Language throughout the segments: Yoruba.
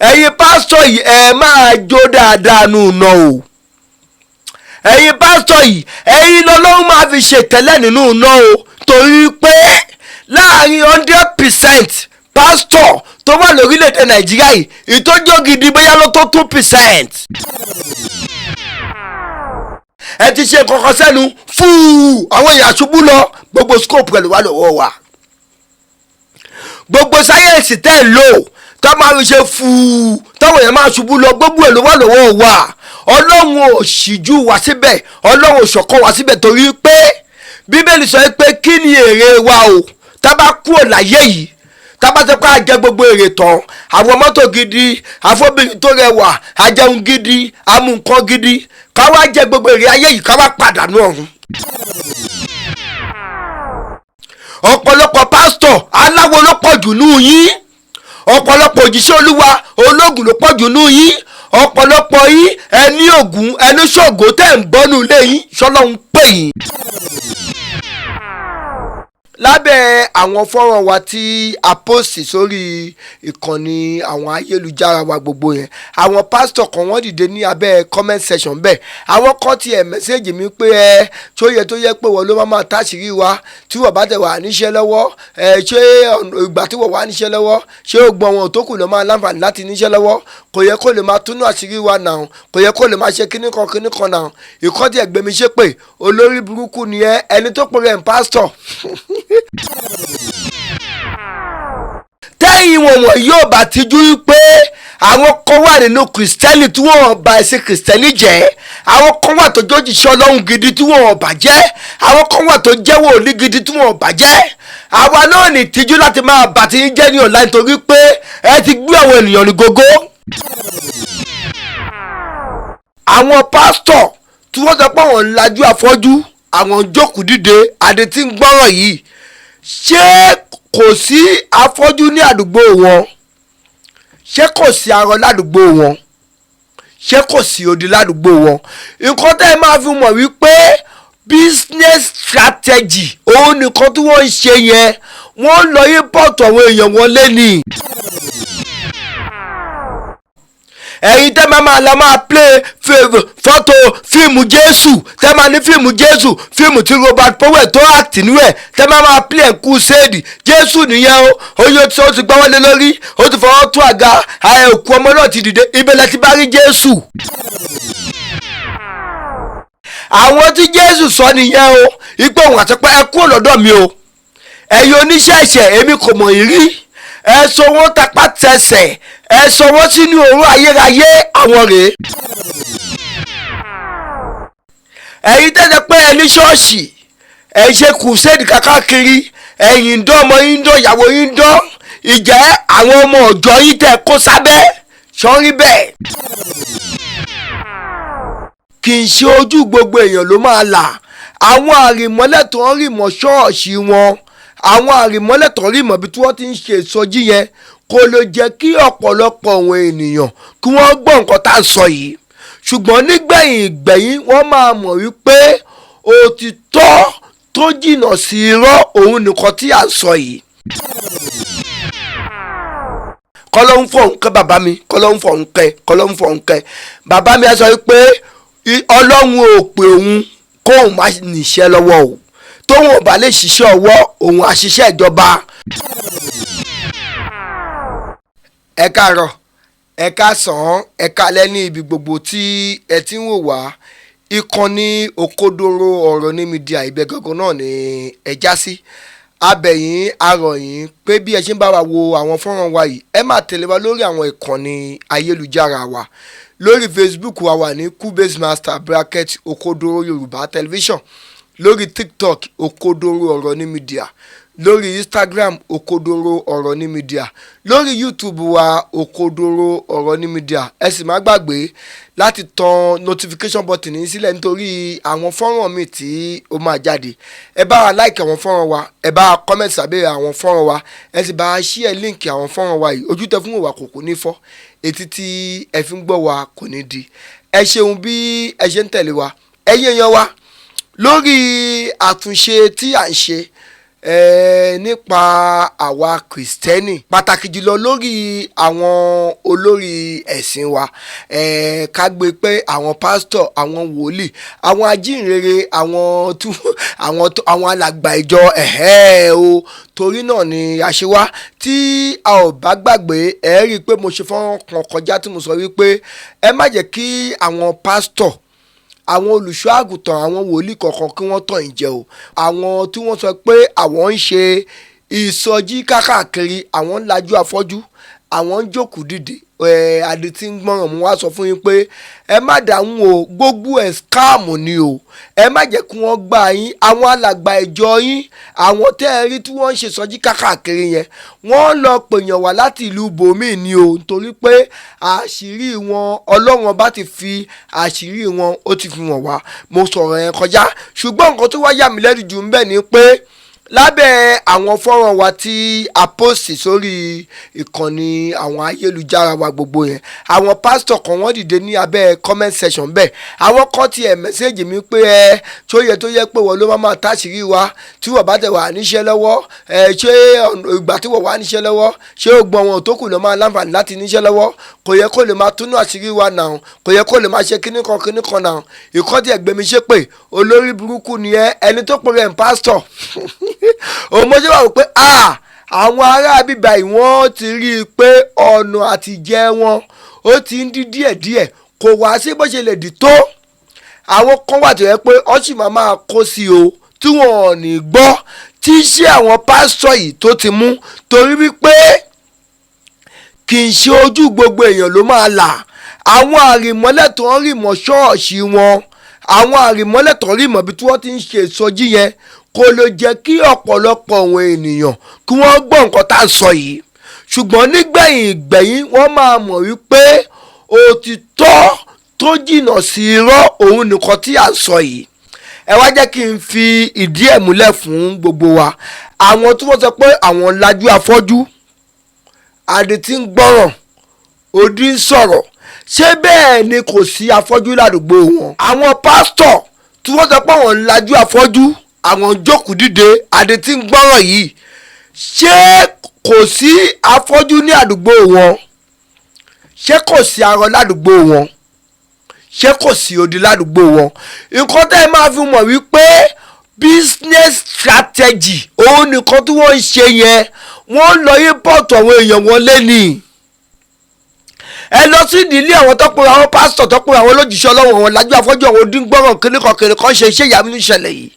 ẹ̀yin pásítọ̀ yìí ẹ máa jó dáadáa nù nà o. ẹ̀yin pásítọ̀ yìí ẹ̀yin lọ́lọ́run máa fi ṣètẹ́lẹ̀ nínú nà o, torí pé láàrin 100% pásítọ̀ tó wà lórílẹ̀‐èdè Nàìjíríà yìí ìtọ́jú gidi bóyá ló tó 2%. ẹ ti ṣe kankan sẹ́nu fúù àwọn èèyàn ṣubú lọ, gbogbo scope rẹ̀ ló wà lọ́wọ́ wa. gbogbo sáyẹ́ǹsì tẹ́ ń lò tó máa fi ṣe fúù táwọn èèyàn máa ṣubú lọ, gbogbo ẹ̀ ló wà lọ́wọ́ wa. Ọlọ́run ò ṣíjú wa síbẹ̀, Ọlọ́run ò ṣọ̀kan wa síbẹ̀, torí pé Bíbélì sọ pé kí ni èrè wa o tá bá kúrò láyé yìí, tá bá sọ pé a jẹ gbogbo èrè tán, àwọn mọ́tò gidi, àfọ́bìnrin tó rẹwà, àjẹun gidi, àmú nǹkan gidi, ká wá jẹ gbogbo èrè ayé yìí ká wá pàdánù ọ̀run. ọ̀pọ̀lọpọ̀ pásítọ̀ aláwo ló pọ̀ jù nù yín, ọ̀pọ̀lọpọ̀ òjíṣẹ́ Olúwa ológun ló pọ̀ jù nù yín, ọ̀pọ̀lọpọ̀ yín ẹni ògún ẹni ṣògo tẹ̀ ń bọ́nú ilé yín ṣọlọ́run pè yín. lábẹ́ àwọn fọ́nrán wa tí a post sórí ìkànnì àwọn ayélujára wa gbogbo yẹn, àwọn pásítọ̀ kan wọ́n dìde ní abẹ́ comment section bẹ́ẹ̀, àwọn kan ti mẹ́sẹ̀gì mi pé tó yẹ pé wọ́n ló máa táṣìírí wa tí wọ́n bá tẹ̀ wà níṣẹ́ lọ́wọ́, ṣé ìgbà tí wọ́n wà níṣẹ́ lọ́wọ́ ṣé ó gbọ́n wọn tó kù lọ́ máa láǹfààní láti níṣẹ́ lọ́wọ́, kò yẹ kó lè máa túnú àṣírí wa náà, kò yẹ kó lè máa ṣe kíní kan náà. ìkọ́tí ẹ̀gbẹ́mi ṣe pé olórí burúkú ni ẹni tó pè rẹ̀ ń pásítọ̀. tẹ́yìn wọn yóò bá tijú pé àwọn kan wà nínú kìrìsìtẹ́nì tí wọ́n bá ẹ̀sìn kìrìsìtẹ́nì jẹ́, àwọn kan wà tó jójìṣẹ́ Ọlọ́run gidi tí wọ́n bá jẹ́, àwọn kan wà tó jẹ́ wòlíì gidi tí wọ́n bá jẹ́. àwa náà ní tijú láti máa bà tí ń jẹ́ ní ọ̀la nítorí pé ẹ ti gbé àwọn ènìyàn ní gógó. àwọn pásítọ̀ tí wọ́n sọ pé àwọn lajú afọ́jú, àwọn jókòó dìde adé tí ń gbọ́rọ̀ yìí, ṣé kò sí afọ́jú ní àdúgbò wọn? ṣé kò sí arọ ládùúgbò wọn? ṣé kò sí odi ládùúgbò wọn? nǹkan tẹ́ ẹ máa fi mọ̀ wípé business strategy òun nìkan tí wọ́n ń ṣe yẹn, wọ́n lọ import àwọn èèyàn wọn lẹ́nìí. ẹ̀yin tẹ́ máa la máa play fọ́tò fíìmù Jésù, tẹ́ máa ní fíìmù Jésù, fíìmù tí Robert Powell tó act nínú ẹ̀, tẹ́ máa play crusade Jésù nìyẹn o. oyè tí ó ti gbá wọlé lórí, ó ti fọwọ́ tún àga, òkú ọmọ náà ti dìde, ibẹ̀lẹ̀ ti bá rí Jésù. àwọn tí Jésù sọ nìyẹn o, ipò òun àti pé ẹ kúrò lọ́dọ̀ mi o, ẹ̀yin oníṣẹ̀ṣẹ̀ èmi kò mọ̀ yín rí, ẹ sọ wọ́n tapá tẹsẹ̀, ẹ sọ wọ́n sínú òru ayérayé, àwọn rèé. ẹ̀yin tẹ́tẹ́ pé ẹ ní ṣọ́ọ̀ṣì, ẹ ṣe kùsẹ́ẹ̀dì kákàkiri, ẹ̀yin ń dán ọmọ yín ń dán ìyàwó yín ń dán, ìjẹ́ àwọn ọmọ ọ̀jọ́ yín tẹ́ kó sábẹ́ sọ́rí bẹ́ẹ̀. kì í ṣe ojú gbogbo èèyàn ló máa là, àwọn àrìmọ́lẹ̀ tó ń rìmọ̀ ṣọ́ọ̀ṣì wọn, àwọn àrìmọ́lẹ̀ tó ń rìmọ̀ bí tí wọ́n ti ń ṣe ìsọjí yẹn kò lè jẹ́ kí ọ̀pọ̀lọpọ̀ àwọn ènìyàn kí wọ́n gbọ́ nǹkan tá à ń sọ yìí. ṣùgbọ́n nígbẹ̀yìn wọ́n máa mọ̀ wípé òtítọ́ tó jìnnà sí irọ́ òun nìkan tí à ń sọ yìí. kọ́lọ́hún fọ̀hún kẹ́ bàbá mi, kọ́lọ́hún fọ̀hún kẹ́, kọ́lọ́hún fọ̀hún kẹ́. bàbá mi á sọ wípé Ọlọ́run ò pè òun kóun má níṣẹ́ lọ́wọ́ o, tóun ò bá lè ṣiṣẹ́ ọwọ́ òun àṣìṣe ìjọba. ẹ káàárọ̀, ẹ káàsán, ẹ káalẹ́ ní ibi gbogbo tí ẹ ti ń wò wá. ìkànnì òkodoro ọ̀rọ̀ ní mídíà ibẹ̀ gangan náà ni ẹ já sí. abẹ̀yìn arọ̀yìn pé bí ẹ ṣe ń bá wa wo àwọn fọ́nrán wa yìí, ẹ máa tẹ̀lé wa lórí àwọn ìkànnì ayélujára wa. lórí Facebook wa wà ní Cubase Master bracket Òkodoro Yorùbá Television, lórí TikTok Òkodoro ọ̀rọ̀ ní mídíà, lórí Instagram Òkodoro ọ̀rọ̀ ní mídíà, lórí YouTube wa Òkodoro ọ̀rọ̀ ní mídíà. ẹ sì má gbàgbé láti tan notification button yín sílẹ̀ nítorí àwọn fọ́nrán mi tí ó máa jáde. ẹ bá wa like àwọn fọ́nrán wa, ẹ bá wa comment sábẹ́ àwọn fọ́nrán wa, ẹ sì bá wa share link àwọn fọ́nrán wa yìí. ojú tẹ fún wa kò ní fọ́, etí tí ẹ fi ń gbọ́ wa kò ní di. ẹ ṣeun bí ẹ ṣe ń tẹ̀lé wa, ẹ̀yin èèyàn wa, lórí àtúnṣe tí à ń ṣe nípa àwa kìrìsìtẹ́nì pàtàkì jùlọ lórí àwọn olórí ẹ̀sìn wa ká gbé pé àwọn pásítọ̀ àwọn wòlíì àwọn ajínrere àwọn alàgbà ìjọ o torí náà ni a ṣe wá tí a ò bá gbàgbé rí i pé mo ṣe fọ́nrán kan kọjá tí mo sọ wípé ẹ má jẹ́ kí àwọn pásítọ̀ àwọn olùṣọ́ àgùntàn àwọn wòlíì kọ̀ọ̀kan kí wọ́n tàn yín jẹ o àwọn tí wọ́n sọ pé àwọn ń ṣe ìsọjí káàkiri àwọn ń lajú afọ́jú àwọn ń jókòó dìde adé tí ń gbọ́ràn mú wá sọ fún yín pé ẹ má dáhùn o gbogbo ẹ̀ scam ni o ẹ má jẹ́ kí wọ́n gbà yín àwọn alàgbà ìjọ yín àwọn tẹ́ ẹ rí tí wọ́n ń ṣe ìsọjí káàkiri yẹn wọ́n lọ pèèyàn wá láti ìlú bòmíì ni o nítorí pé àṣírí wọn ọlọ́run bá ti fi àṣírí wọn ó ti fi wọ̀n wá mo sọ̀rọ̀ yẹn kọjá ṣùgbọ́n nǹkan tó wá yà mí lẹ́nu jù ń bẹ ni pé lábẹ́ àwọn fọ́nrán wa tí a post sórí ìkànnì àwọn ayélujára wa gbogbo yẹn àwọn pásítọ̀ kan wọ́n dìde ní abẹ́ comment section bẹ́ẹ̀ àwọn kan tiẹ̀ mẹ́sẹ̀gì mi pé tó yẹ pé wọ́n ló máa táṣìírí wa tí wọ́n bá tẹ̀ wà níṣẹ́ lọ́wọ́ ṣé ìgbà tí wọ́n wà níṣẹ́ lọ́wọ́ ṣé ó gbọ́n wọn tó kù lọ́ máa láǹfààní láti níṣẹ́ lọ́wọ́ kò yẹ kó lè máa túnú àṣírí wa náà kò yẹ kó lè máa ṣe kíní kan náà ìkọ́tì ẹ̀gbẹ́mi ṣe pé olórí burúkú ni ẹni tó pè rẹ̀ ń pásítọ̀ òmòjẹ́ wà wò pé àwọn ará bíbá yìí wọ́n ti rí i pé ọ̀nà àtijẹ́ wọn ó ti ń dí díẹ̀díẹ̀ kò wá sí bó ṣe lè dì tó àwọn kan wà tó yẹ pé ọ̀sì máa kó sí o tí wọn ò ní gbọ́ tí iṣẹ́ àwọn pásítọ̀ yìí tó ti mú torí wípé kì í ṣe ojú gbogbo èèyàn ló máa là àwọn àrìmọ́lẹ̀ tó ń rìmọ̀ ṣọ́ọ̀ṣì wọn àwọn àrìmọ́lẹ̀ tó ń rìmọ̀ bí tí wọ́n ti ń ṣe ìsọjí yẹn kò lè jẹ́ kí ọ̀pọ̀lọpọ̀ àwọn ènìyàn kí wọ́n gbọ́ nǹkan tá a sọ yìí ṣùgbọ́n nígbẹ̀yìn wọ́n máa mọ̀ wípé òtítọ́ tó jìnnà sí irọ́ òun nìkan tí a sọ yìí ẹ wá jẹ́ kí n fi ìdí ẹ̀ múlẹ̀ fún gbogbo wa àwọn tí wọ́n sọ pé àwọn lajú afọ́jú adití ń gbọ́ràn odi ń sọ̀rọ̀ ṣé bẹ́ẹ̀ ni kò sí afọ́jú ládùúgbò wọn àwọn pásítọ̀ tí wọ́n sọ pé àwọn lajú afọ́jú àwọn jókòó dìde adití ń gbọ́ràn yìí ṣé kò sí afọ́jú ní àdúgbò wọn ṣé kò sí arọ ládùúgbò wọn ṣé kò sí odi ládùúgbò wọn nǹkan tẹ́ ẹ máa fi mọ̀ wípé business strategy òun nìkan tí wọ́n ń ṣe yẹn wọ́n lọ import àwọn èèyàn wọn lẹ́nìí ẹ lọ sí ìdílé àwọn tọ́pọ̀ àwọn pásítọ̀ tọ́pọ̀ àwọn olójúṣe ọlọ́wọ́ wọn lájú afọ́jú àwọn odíngbọ́ràn kìnìkan ṣe iṣẹ́ ìyàmú ìṣẹ̀lẹ̀ yìí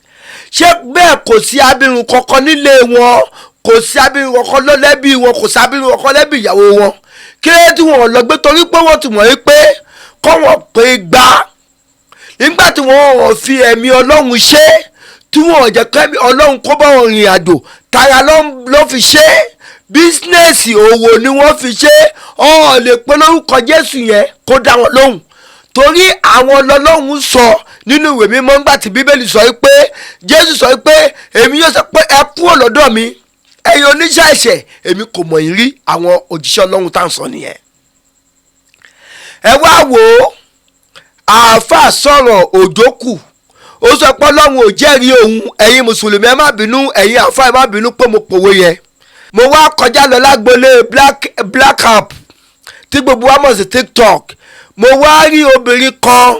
ṣé bẹ́ẹ̀ kò sí abirùn kankan nílé wọn kò sí abirùn kankan lọ́lẹ́bí wọn kò sí abirùn kankan lẹ́bí ìyàwó wọn kí ló tí wọn lọ gbé torí pé wọ́n ti mọ̀ wípé kọ́ wọn pé gbá nígbà tí wọ́n fi ẹ̀mí ọlọ́run ṣe tí wọ́n jẹ́ kẹ́mi ọlọ́run kó bá wọn rìn àjò tara ló fi ṣe bísínẹ́sì òwò ni wọ́n fi ṣe ọ̀ lè pé lórúkọ Jésù yẹn kó dá wọn lóhùn torí àwọn ọlọ́run sọ nínú ìwé mímọ́ ńgbà tí bíbélì sọ pé Jésù sọ pé èmi yóò sọ pé ẹ kúrò lọ́dọ̀ mi ẹ̀yin oníṣẹ́ ẹ̀ṣẹ̀ èmi kò mọ̀ yín rí àwọn òjíṣẹ́ ọlọ́run tá à ń sọ nìyẹn. ẹ wá wò ó àáfàá sọ̀rọ̀ òjòkù ó sọ pé ọlọ́run ò jẹ́rìí òun ẹ̀yin mùsùlùmí ẹ má bínú ẹ̀yin àáfàá ẹ má bínú pé mo pòwe yẹn. mo wá kọjá lọ lágbolé black app tí gbogbo wa mọ̀ sí TikTok mo wá rí obìnrin kan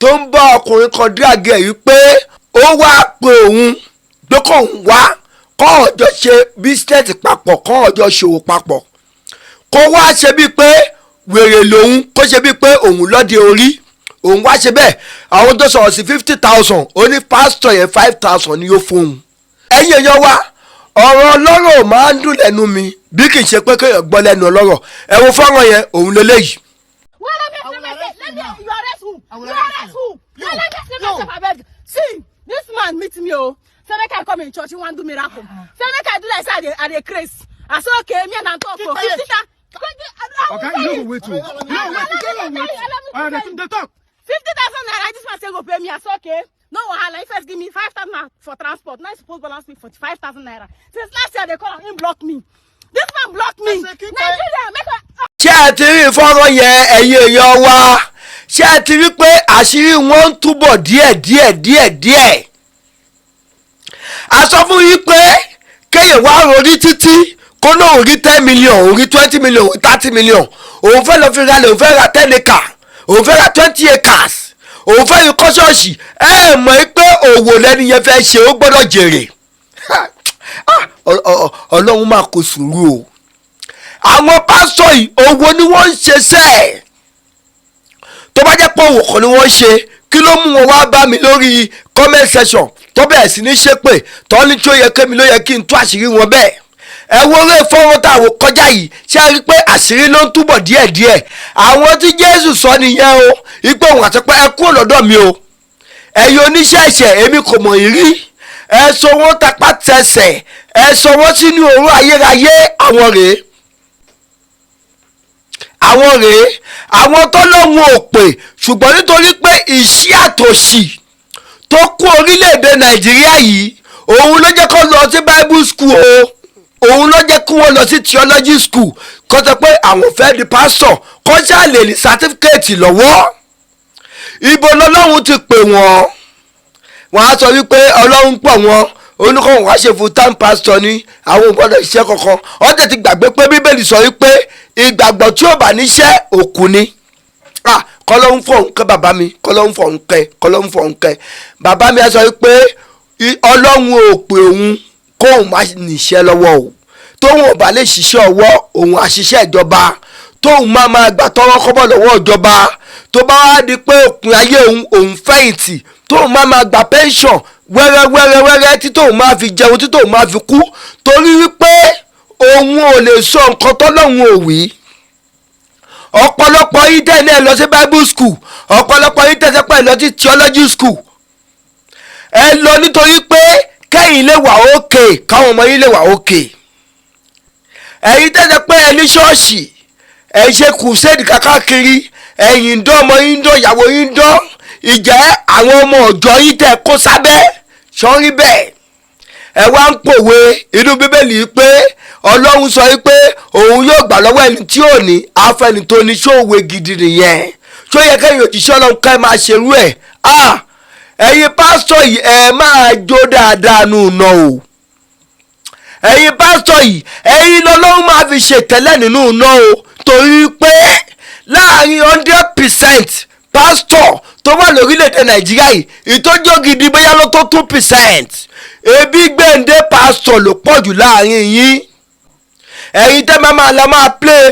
tó ń bá ọkùnrin kan díàgì ẹ̀ yìí pé ó wá pé òun pé kò ń wá kọ́ ọ̀jọ́ ṣe bísínẹ́sì papọ̀ kọ́ ọ̀jọ́ ṣòwò papọ̀ kó wá ṣe bíi pé wèrè lòun kó ṣe bíi pé òun lọ́dẹ orí òun wá ṣe bẹ́ẹ̀ àwọn tó sọ̀rọ̀ sí 50,000 ó ní pásítọ̀ yẹn 5,000 ni yóò fóun. ẹ̀yin èèyàn wa ọ̀rọ̀ ọlọ́rọ̀ máa ń dùn lẹ́nu mi bí kì í ṣe pé kéèyàn gbọ́ lẹ́nu ọlọ́rọ̀ ẹ wo fọ́nrán yẹn òun lélẹ́yìí. See, this man meet me, oh. Say make I come in church, he want to do miracle. Say make I do like say I dey craze. I say okay, me and talk for 50. Okay, you go wait to. You wait. Talk. 50,000 naira. This man say go pay me. I say okay. No wahala. He first give me 5,000 for transport. Now he supposed balance me 45,000 naira. Since last year they call him block me. This man block me. Nigeria make a. ṣé ẹ ti rí fọ́nrán yẹn ẹ̀yin èèyàn wa ṣé ẹ ti rí pé àṣírí wọn ń túbọ̀ díẹ̀. a sọ fún yín pé kéèyàn wá ronú títí kó náà ò rí 10 million ò rí 20 million ò rí 30 million òun fẹ́ lọ fi ralẹ̀ òun fẹ́ ra 10 acre òun fẹ́ ra 20 acres òun fẹ́ yí kọ́ ṣọ́ọ̀ṣì mọ̀ pé òwò lẹ́ni yẹn fẹ́ ṣe ó gbọ́dọ̀ jèrè ọlọ́run máa kó sùúrù o àwọn pásítọ̀ yìí owó ni wọ́n ń ṣe sẹ́ẹ̀ tó bá jẹ́ pé òwò kan ni wọ́n ń ṣe kí ló mú wọn wá bá mi lórí comment section tó bẹ̀rẹ̀ sí ní ṣépè tó ní tí ó yẹ kémi ló yẹ kí n tú àṣírí wọn bẹ́ẹ̀ ẹ wo orí fọ́nrán tá a wò kọjá yìí ṣé a rí i pé àṣírí ló ń túbọ̀ díẹ̀díẹ̀ àwọn tí Jésù sọ nìyẹn o ipò òun àti pé ẹ kúrò lọ́dọ̀ mi o ẹ̀yin oníṣẹ́ ẹ̀ṣẹ̀ èmi kò mọ̀ yín rí ẹ sọ wọ́n tapá tẹsẹ̀ ẹ sọ wọ́n sínú òru ayérayé àwọn rèé àwọn tó lóhun ò pè ṣùgbọ́n nítorí pé ìṣí àtòṣì tó kú orílẹ̀-èdè Nàìjíríà yìí òun ló jẹ́ kó lọ sí Bible school o òun ló jẹ́ kí wọ́n lọ sí theology school kó sọ pé àwọn fẹ́ di pastor kó ṣàlè ní certificate lọ́wọ́ ibo lọ́lọ́run ti pè wọ́n á sọ wípé ọlọ́run pọ̀ wọ́n oníkọ̀wọ́n wá ṣe full time pastor ní àwọn ò gbọ́dọ̀ iṣẹ́ kankan ọ̀tẹ̀ ti gbàgbé pé bíbélì sọ wípé ìgbàgbọ́ tí ó bá níṣẹ́ òkú ni kọ́lọ́hún fọ̀hún kẹ́ bàbá mi kọ́lọ́hún fọ̀hún kẹ́ bàbá mi á sọ wípé ọlọ́run ò pè òun kóun má níṣẹ́ lọ́wọ́ o tóun ò bá lè ṣiṣẹ́ ọwọ́ òun àṣìṣe ìjọba tóun máa gbà tọrọ kọ́bọ̀ lọ́wọ́ ìjọba tó bá wá di pé òpin ayé òun fẹ̀yìntì tóun máa gba pension wẹ́rẹ́wẹ́rẹ́wẹ́rẹ́ tí tóun máa fi jẹun tí tóun máa fi kú torí wípé òun ò lè sọ nǹkan tọ́lọ́run ò wí ọ̀pọ̀lọpọ̀ yìí tẹ̀ náà lọ sí Bible school ọ̀pọ̀lọpọ̀ yìí tẹ̀ sẹ́pẹ̀ lọ sí theology school ẹ lọ nítorí pé kẹ́yìn lè wà òkè káwọn ọmọ yìí lè wà òkè ẹ̀yin tẹ̀sẹ̀ pé ẹ ní ṣọ́ọ̀ṣì ẹ ṣe crusade kákàkiri ẹ̀yin ń dán ọmọ yìí ń dán ìyàwó yìí ń dán ìjẹ́ àwọn ọmọ ọ̀jọ́ yìí tẹ̀ kó sábẹ́ sọ́rí bẹ́ẹ̀ ẹ wá ń pòwe inú bíbélì pé ọlọ́run sọ pé òun yóò gbà lọ́wọ́ ẹni tí ò ní afẹ́ni tó ní ṣòwe gidi nìyẹn ṣó yẹ kẹ́yìn òjíṣẹ́ ọlọ́run ká ẹ máa ṣerú ẹ̀ ẹ̀yin pásítọ̀ yìí ẹ máa jó dáadáa nù nà o ẹ̀yin pásítọ̀ yìí ẹ̀yin lọ́lọ́run máa fi ṣètẹ́lẹ̀ nínú nà o torí pé láàrin 100% pásítọ̀ tó wà lórílẹ̀‐èdè Nàìjíríà yìí ìtọ́jú gidi bóyá ló tó 2% ebi gbẹ̀ǹdé pásítọ̀ ló pọ̀ jù láàrin yín ẹ̀yin tẹ́ máa lọ máa play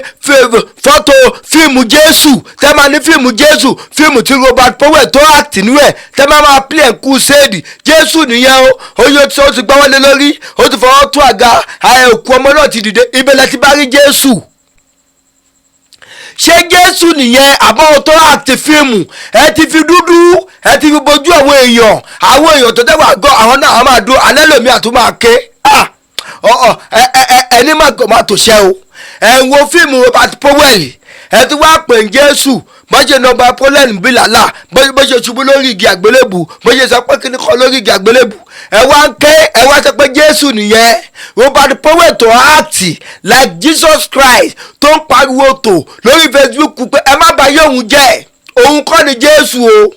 fọ́tò fíìmù Jésù tẹ́ máa ní fíìmù Jésù fíìmù tí Robert Powell tó act nínú ẹ̀ tẹ́ máa play crusade Jésù nìyẹn o oyè tí ó ti gbọ́ wọlé lórí ó ti fọwọ́ tó àga òkú ọmọ náà ti dìde ibẹ̀lẹ̀ ti bá rí Jésù ṣé Jésù nìyẹn àbọ̀ tó act fíìmù ẹ ti fi dúdú ẹ ti fi bojú àwọn èèyàn tó tẹ́wà gọ́ àwọn náà máa dún alẹ́ lòmí àtúmọ̀ ké ẹni máa tó ṣẹ́ o ẹ ń wo fíìmù Robert Powell ẹ ti wá pè ń Jésù bọ́ṣe nọmba Poland bí làlá bọ́ṣe ṣubú lórí igi àgbélébù bọ́ṣe sọ pé kíní kan lórí igi àgbélébù ẹ wá ń ké ẹ wá sọ pé Jésù nìyẹn Robert Powell tó act like Jesus Christ tó ń pariwo tó lórí Facebook pé ẹ má bà yé òun jẹ́ òun kọ́ ni Jésù o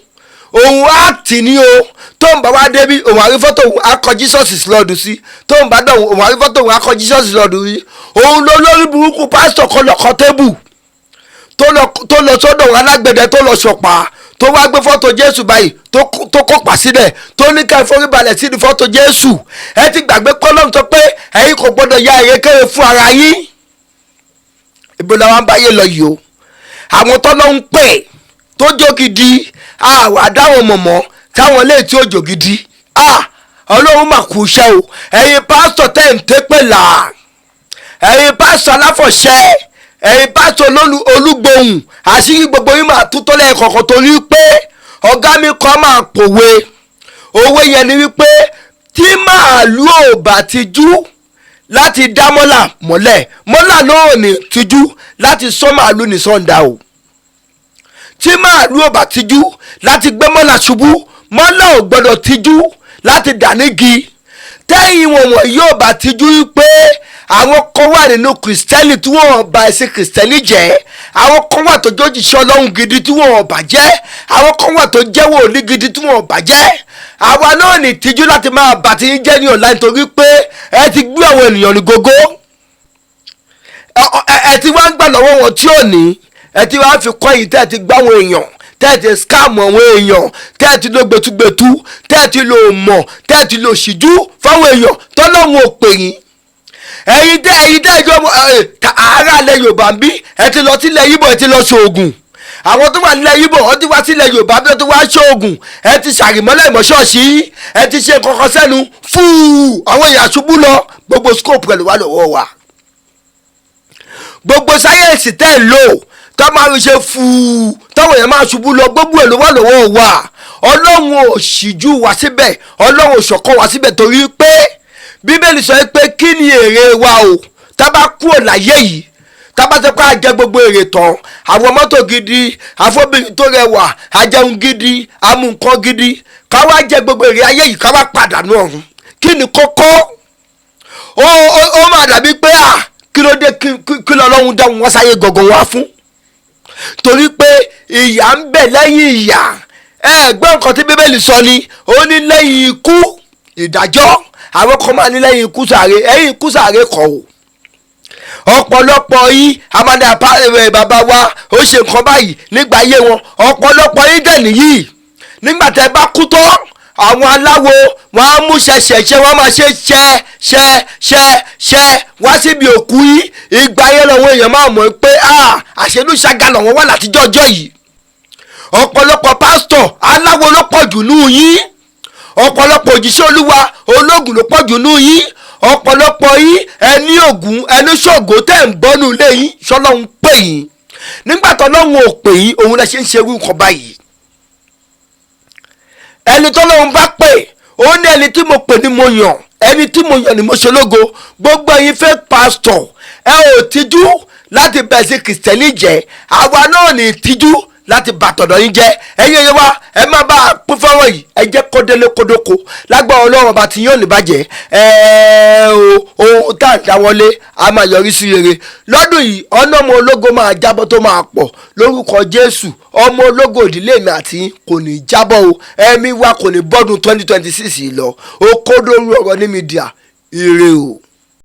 òun act ni o tó ń bá wá débi òun àrí fọ́tò òun akọ Jesus is Lord sí tó ń bá dọ̀ òun àrí fọ́tò òun akọ Jesus is Lord sí òun ló lórí burúkú pásítọ̀ kan lọ́kọ́ tébù tó lọ sọ́dọ̀ òun alágbẹ̀dẹ tó lọ ṣọ̀pá tó wá gbé fọ́tò Jésù báyìí tó kópa sílẹ̀ tó ní ká ìforíbalẹ̀ sí ní fọ́tò Jésù ẹ ti gbàgbé kọ́lọ́m sọ pé ẹ̀yin kò gbọ́dọ̀ ya èrèkèrè fún ara yín ibo làwọn báyé lọ yìí o àwọn tọ́lọ́ ń pè tó jó gidi àdáwọn mọ̀mọ́ táwọn lè tí ó jò gidi ọlọ́run mà kú iṣẹ́ o ẹ̀yin pásítọ̀ tẹ̀ ń tépè là ẹ̀yin pásítọ̀ aláfọ̀ṣẹ́ ẹ̀yin pásítọ̀ olúgbòhùn àṣírí gbogbo yín máa tú tó lẹ́ẹ̀kọ̀ọ̀kan torí pé ọ̀gá mi kan máa pòwe òwe yẹn ni wípé tí màálù ò bá ti jú láti dá mọ́là mọ́lẹ̀ mọ́là náà ò ní tijú láti sọ màálù ní sọ́ńdà o tí màálù ò bá tijú láti gbé mọ́là ṣubú mọ́là ò gbọ́dọ̀ tijú láti dà nígi tẹ́yìn wọ̀nwọ̀n yóò bá tijú pé àwọn kan wà nínú kìrìsìtẹ́nì tí wọ́n bà ẹ̀sìn kìrìsìtẹ́nì jẹ́, àwọn kan wà tó jójìṣẹ́ Ọlọ́run gidi tí wọ́n bà jẹ́, àwọn kan wà tó jẹ́ wòlíì gidi tí wọ́n bà jẹ́. àwa náà ní ìtìjú láti máa bà tí ń jẹ́ ní ọ̀la nítorí pé ẹ ti gbé àwọn ènìyàn ní gógó, ẹ ti wá ń gbà lọ́wọ́ wọn tí ò ní, ẹ ti wá fi kọ́ yìí tẹ́ ẹ ti gbá àwọn èèyàn, tẹ́ ẹ ti scam àwọn èèyàn, tẹ́ ẹ ti lo gbẹtugbẹtu, tẹ́ ẹ ti lo mọ̀, tẹ́ ẹ ti lo ṣìjú fáwọn èèyàn tọ́lọ́run ò pè yín. ẹ̀yin tẹ́ ẹjọ́ ara ilẹ̀ Yorùbá ń bí, ẹ ti lọ sílẹ̀ Yíbò, ẹ ti lọ ṣoògùn. àwọn tó wà nílẹ̀ Yíbò wọ́n ti wá sílẹ̀ Yorùbá bí wọ́n ti wá ṣoògùn, ẹ ti ṣàrìmọ́lẹ̀ ìmọ̀ṣọ́ọ̀ṣì, ẹ ti ṣe kankan sẹ́nu fúù, àwọn èèyàn ṣubú lọ. gbogbo scope rẹ̀ ló wà lọ́wọ́ wa, gbogbo sáyẹ́ǹsì tẹ́ ẹ̀ lò tó máa ń ṣe fúù táwọn èèyàn máa ṣubú lọ, gbogbo ẹ̀ ló wà lọ́wọ́ wa. Ọlọ́run ò ṣíjú wa síbẹ̀, Ọlọ́run ò ṣọ̀kan wa síbẹ̀ torí pé Bíbélì sọ pé kí ni èrè wa o tá bá kúrò láyé yìí, tá bá sọ pé a jẹ gbogbo èrè tán, àwọn mọ́tò gidi, afọ́bìnrin tó rẹwà, ajẹun gidi, amú nǹkan gidi, ká wá jẹ gbogbo èrè ayé yìí ká wá pàdánù ọ̀run. kí ni kókó? ó máa dàbí pé kí ló dé, kí lọ́lọ́run dáhùn wọ́n sáyé gọ̀gọ̀ wá fún, torí pé ìyà ń bẹ lẹ́yìn ìyà. ẹgbẹ́ nǹkan tí Bíbélì sọ ni, ó ní lẹ́yìn ikú ìdájọ́. àwọn kan máa ní lẹ́yìn ikú sàré, ẹ̀yìn ikú sàré kọ̀ o. ọ̀pọ̀lọpọ̀ yìí amádà bàbá wa ó ṣe nǹkan báyìí nígbà ayé wọn, ọ̀pọ̀lọpọ̀ yìí dẹ̀ nìyí nígbà tẹ́ bá kú tán, àwọn aláwo wọn á mú ṣẹṣẹṣẹ, wọn máa ṣe wá síbi òkú yìí. ìgbà yẹn lọ́wọ́ èèyàn máa mọ̀ pé àṣẹlú ṣàgàlọ̀ wọn wà látijọ́ ọjọ́ yìí. ọ̀pọ̀lọpọ̀ pásítọ̀ aláwo ló pọ̀ jù nù yín, ọ̀pọ̀lọpọ̀ òjíṣẹ́ Olúwa ológun ló pọ̀ jù nù yín, ọ̀pọ̀lọpọ̀ yín ẹni ògùn ẹni ṣògo tẹ̀ ń bọ́nú ilé yín ṣọlọ́run pè yín. nígbà tó lọ́run ò pè yín, òun lẹ ṣe ń ṣerú nǹkan báyìí. ẹni tó lọ́run bá pè, ó ní ẹni tí mo pè ní mo yàn, ẹni tí mo yàn ni mo ṣe lógo. gbogbo ẹ̀yin fẹ́ pásítọ̀, ẹ ò tijú láti bẹ̀ sí kìrìsìtẹ́nì jẹ́, àwa náà ní tijú láti bàtọ̀dọ̀ yín jẹ́. ẹ̀yin ẹ̀yẹ wa ẹ má bá a pín fọ́nrán yìí, ẹ jẹ́ kódélé kódóko lágbára Ọlọ́run ọba tí yóò ní bàjẹ́. ohun tá à ń dáwọ́lé a máa yọrí sí rere. lọ́dún yìí ọ̀nà ọmọ ológo máa jábọ́ tó máa pọ̀ lórúkọ Jésù. ọmọ ológo ìdílé mi àti kò ní jábọ́ o, ẹ̀mí wa kò ní bọ́dún 2026 lọ. ó kó dórí ọ̀rọ̀ ní mídíà ire o.